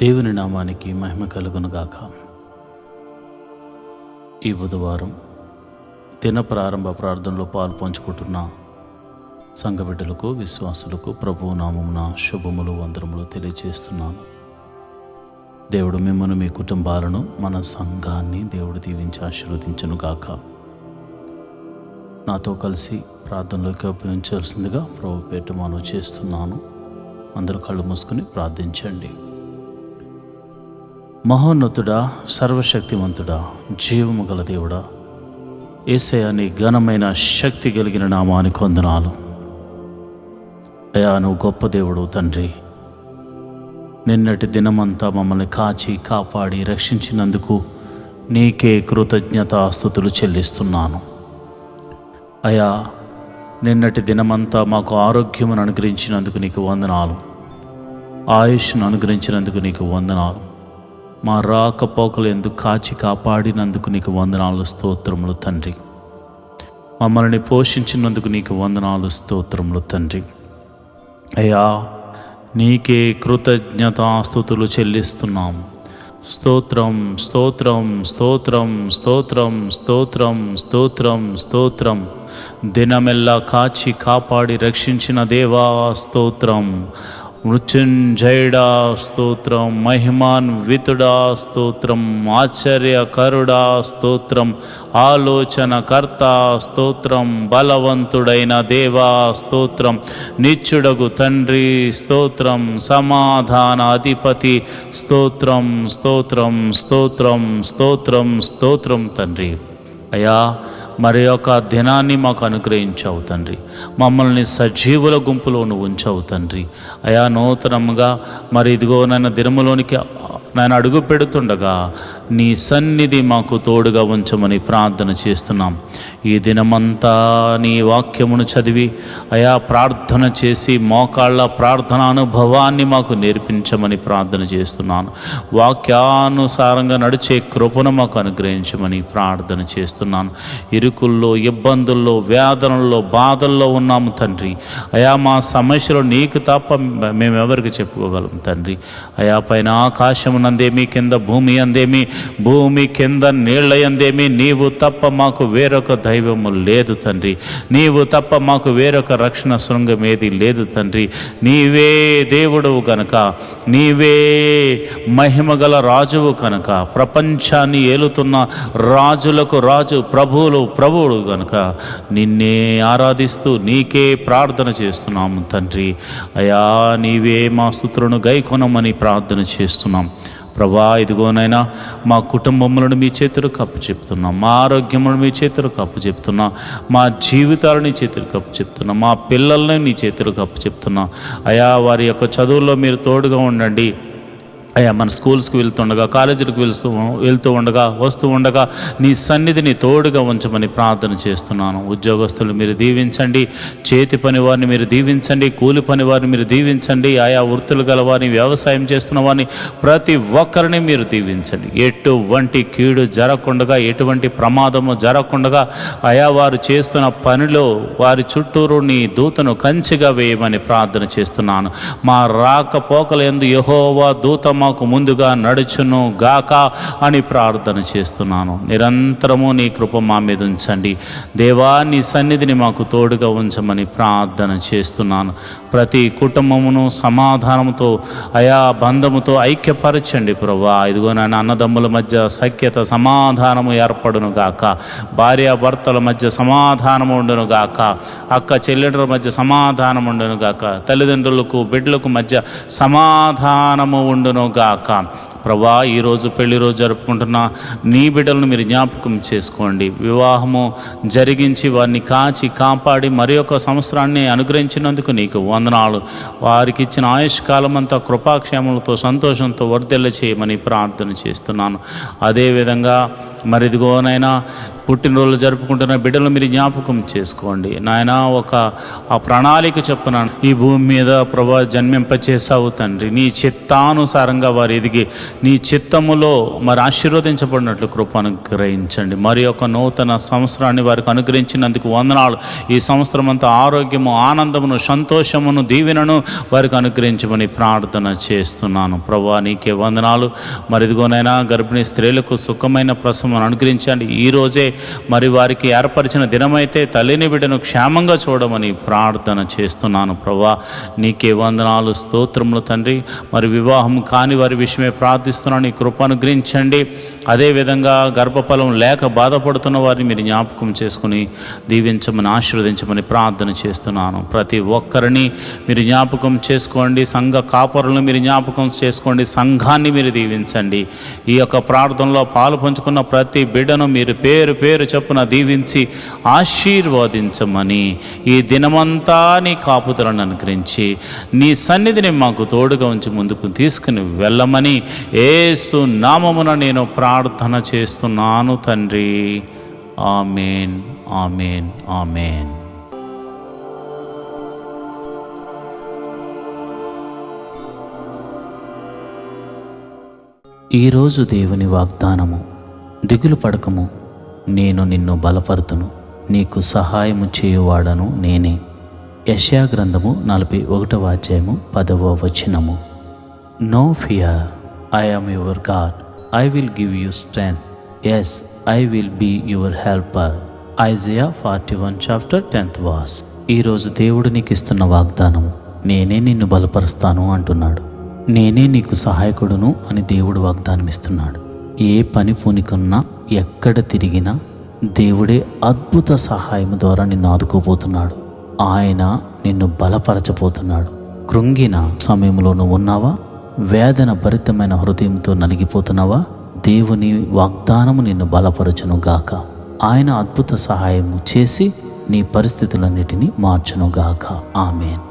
దేవుని నామానికి మహిమ కలుగునుగాక. ఈ బుధవారం దిన ప్రారంభ ప్రార్థనలో పాలు పంచుకుంటున్న సంఘ బిడ్డలకు, విశ్వాసులకు ప్రభువు నామమున శుభములు, వందనములు తెలియజేస్తున్నాను. దేవుడు మిమ్మల్ని, మీ కుటుంబాలను, మన సంఘాన్ని దేవుడు దీవించి ఆశీర్వదించునుగాక. నాతో కలిసి ప్రార్థనలోకి ఉపయోగించాల్సిందిగా ప్రభు పేట మనవి చేస్తున్నాను. అందరూ కళ్ళు మూసుకుని ప్రార్థించండి. మహోన్నతుడా, సర్వశక్తివంతుడా, జీవము గల దేవుడా, యేసయ్యా, నీ ఘనమైన శక్తి కలిగిన నామానికి వందనాలు. అయ్యా, నువ్వు గొప్ప దేవుడు తండ్రి. నిన్నటి దినమంతా మమ్మల్ని కాచి కాపాడి రక్షించినందుకు నీకే కృతజ్ఞతాస్తుతులు చెల్లిస్తున్నాను. అయ్యా, నిన్నటి దినమంతా మాకు ఆరోగ్యమును అనుగ్రహించినందుకు నీకు వందనాలు, ఆయుష్ను అనుగ్రహించినందుకు నీకు వందనాలు, మా రాకపోకలు ఎందుకు కాచి కాపాడినందుకు నీకు వందనాలు, స్తోత్రములు తండ్రి. మమ్మల్ని పోషించినందుకు నీకు వందనాలు, స్తోత్రములు తండ్రి. అయ్యా, నీకే కృతజ్ఞతాస్తుతులు చెల్లిస్తున్నాము. స్తోత్రం, స్తోత్రం, స్తోత్రం, స్తోత్రం, స్తోత్రం, స్తోత్రం, స్తోత్రం. దినమెల్లా కాచి కాపాడి రక్షించిన దేవా స్తోత్రం. మృత్యుంజయుడా స్తోత్రం, మహిమాన్వితుడా స్తోత్రం, ఆశ్చర్యకరుడా స్తోత్రం, ఆలోచనకర్త స్తోత్రం, బలవంతుడైన దేవా స్తోత్రం, నిత్యుడగు తండ్రి స్తోత్రం, సమాధాన అధిపతి స్తోత్రం, స్తోత్రం, స్తోత్రం, స్తోత్రం, స్తోత్రం తండ్రి. అయ్యా, మరి యొక్క దినాన్ని మాకు అనుగ్రహించావు తండ్రి. మమ్మల్ని సజీవుల గుంపులో నువ్వు ఉంచావు తండ్రి. అయా, నూతనంగా మరి ఇదిగో నన్ను దినములోనికి నేను అడుగు పెడుతుండగా నీ సన్నిధి మాకు తోడుగా ఉంచమని ప్రార్థన చేస్తున్నాం. ఈ దినమంతా నీ వాక్యమును చదివి అయా ప్రార్థన చేసి మోకాళ్ళ ప్రార్థన అనుభవాన్ని మాకు నేర్పించమని ప్రార్థన చేస్తున్నాను. వాక్యానుసారంగా నడిచే కృపను మాకు అనుగ్రహించమని ప్రార్థన చేస్తున్నాను. ఇరుకుల్లో, ఇబ్బందుల్లో, వేదనల్లో, బాధల్లో ఉన్నాము తండ్రి. అయా, మా సమస్యలు నీకు తప్ప మేమెవరికి చెప్పుకోగలం తండ్రి. అయా, పైన ఆకాశం నందేమి, కింద భూమి అందేమి, భూమి కింద నీళ్ల యందేమి నీవు తప్ప మాకు వేరొక దైవము లేదు తండ్రి. నీవు తప్ప మాకు వేరొక రక్షణ శృంగం ఏది లేదు తండ్రి. నీవే దేవుడవు కనుక, నీవే మహిమగల రాజువు కనుక, ప్రపంచాన్ని ఏలుతున్న రాజులకు రాజు, ప్రభువులు కనుక నిన్నే ఆరాధిస్తూ నీకే ప్రార్థన చేస్తున్నాము తండ్రి. అయా, నీవే మా స్తుతులను గైకొనమని ప్రార్థన చేస్తున్నాం. ప్రభా, ఇదిగోనైనా మా కుటుంబములను మీ చేతులకు కప్పు చెప్తున్నాం, మా ఆరోగ్యములను మీ చేతులకు కప్పు చెప్తున్నా, మా జీవితాలను నీ చేతులకు కప్పు చెప్తున్నా, మా పిల్లల్ని నీ చేతులకు కప్పు చెప్తున్నా. అయా, వారి యొక్క చదువుల్లో మీరు తోడుగా ఉండండి. అయ్యా, మన స్కూల్స్కి వెళ్తుండగా, కాలేజీలకు వెళ్తూ ఉండగా, వస్తూ ఉండగా నీ సన్నిధిని తోడుగా ఉంచమని ప్రార్థన చేస్తున్నాను. ఉద్యోగస్తులు మీరు దీవించండి, చేతి పని వారిని మీరు దీవించండి, కూలి పని వారిని మీరు దీవించండి. ఆయా వృత్తులు గల వారిని, వ్యవసాయం చేస్తున్న వారిని ప్రతి ఒక్కరిని మీరు దీవించండి. ఎటువంటి కీడు జరగకుండా, ఎటువంటి ప్రమాదము జరగకుండా అయా వారు చేస్తున్న పనిలో వారి చుట్టూరు నీ దూతను కంచిగా వేయమని ప్రార్థన చేస్తున్నాను. మా రాకపోకల యందు యెహోవా దూత మాకు ముందుగా నడుచును గాక అని ప్రార్థన చేస్తున్నాను. నిరంతరము నీ కృప మా మీద ఉంచండి దేవా. నీ సన్నిధిని మాకు తోడుగా ఉంచమని ప్రార్థన చేస్తున్నాను. ప్రతి కుటుంబమును సమాధానముతో, అయా బంధముతో ఐక్యపరచండి ప్రభా. ఇదిగో నాన్న, అన్నదమ్ముల మధ్య సఖ్యత, సమాధానము ఏర్పడును గాక. భార్యాభర్తల మధ్య సమాధానము ఉండును గాక. అక్క చెల్లెళ్ళ మధ్య సమాధానం ఉండును గాక. తల్లిదండ్రులకు బిడ్డలకు మధ్య సమాధానము ఉండును గాక. ప్రభా, ఈరోజు పెళ్లి రోజు జరుపుకుంటున్న నీ బిడ్డలను మీరు జ్ఞాపకం చేసుకోండి. వివాహము జరిగించి వారిని కాచి కాపాడి మరి ఒక సంవత్సరాన్ని అనుగ్రహించినందుకు నీకు వందనాలు. వారికి ఇచ్చిన ఆయుష్కాలం అంతా కృపాక్షేమలతో, సంతోషంతో వర్ధిల్ల చేయమని ప్రార్థన చేస్తున్నాను. అదేవిధంగా మరిదిగోనైనా పుట్టినరోజులు జరుపుకుంటున్న బిడ్డలు మీరు జ్ఞాపకం చేసుకోండి నాయన. ఆ ప్రణాళిక చొప్పున ఈ భూమి మీద ప్రభా జన్మింపచేసావు తండ్రి. నీ చిత్తానుసారంగా వారు ఎదిగి నీ చిత్తములో మరి ఆశీర్వదించబడినట్లు కృప అనుగ్రహించండి. మరి ఒక నూతన సంవత్సరాన్ని వారికి అనుగ్రహించినందుకు వందనాలు. ఈ సంవత్సరం అంతా ఆరోగ్యము, ఆనందమును, సంతోషమును, దీవెనను వారికి అనుగ్రహించమని ప్రార్థన చేస్తున్నాను. ప్రభువా నీకే వందనాలు. మరి ఇదిగోనైనా గర్భిణీ స్త్రీలకు సుఖమైన ప్రసవం అనుగ్రహించండి. ఈరోజే మరి వారికి ఏర్పరిచిన దినమైతే తల్లిని బిడ్డను క్షేమంగా చూడమని ప్రార్థన చేస్తున్నాను. ప్రభువా నీకే వందనాలు, స్తోత్రములు తండ్రి. మరి వివాహం కాని వారి విషయమే ప్రార్థిస్తున్నాను. నీ కృప అనుగ్రహించండి. అదేవిధంగా గర్భఫలం లేక బాధపడుతున్న వారిని మీరు జ్ఞాపకం చేసుకుని దీవించమని, ఆశీర్వదించమని ప్రార్థన చేస్తున్నాను. ప్రతి ఒక్కరిని మీరు జ్ఞాపకం చేసుకోండి. సంఘ కాపరులను మీరు జ్ఞాపకం చేసుకోండి. సంఘాన్ని మీరు దీవించండి. ఈ యొక్క ప్రార్థనలో పాలు పంచుకున్న ప్రతి బిడ్డను మీరు పేరు పేరు చొప్పున దీవించి ఆశీర్వదించమని, ఈ దినమంతా నీ కాపుదలను అనుగ్రహించి నీ సన్నిధిని మాకు తోడుగా ఉంచి ముందుకు తీసుకుని వెళ్ళమని యేసు నామమున నేను ప్రార్థన చేస్తున్నాను తండ్రి. ఆమేన్, ఆమేన్, ఆమేన్. ఈరోజు దేవుని వాగ్దానము: దిగులు పడకము, నేను నిన్ను బలపరుతును, నీకు సహాయము చేయువాడను నేనే. యెషయా గ్రంథము 41వ అధ్యాయము 10వ వచనము. No fear, I am your God, I will give you strength, yes I will be your helper. Isaiah 41 chapter 10th verse. ఈరోజు దేవుడు నీకు ఇస్తున్న వాగ్దానము: నేనే నిన్ను బలపరుస్తాను అంటున్నాడు. నేనే నీకు సహాయకుడును అని దేవుడు వాగ్దానం ఇస్తున్నాడు. ఏ పని పూనికున్నా, ఎక్కడ తిరిగినా దేవుడే అద్భుత సహాయం ద్వారా నిన్ను ఆదుకోబోతున్నాడు. ఆయన నిన్ను బలపరచబోతున్నాడు. కృంగిన సమయంలో నువ్వు ఉన్నావా? వేదన భరితమైన హృదయంతో నలిగిపోతున్నావా? దేవుని వాగ్దానము నిన్ను బలపరచును గాక. ఆయన అద్భుత సహాయము చేసి నీ పరిస్థితులన్నిటినీ మార్చును గాక. ఆమేన్.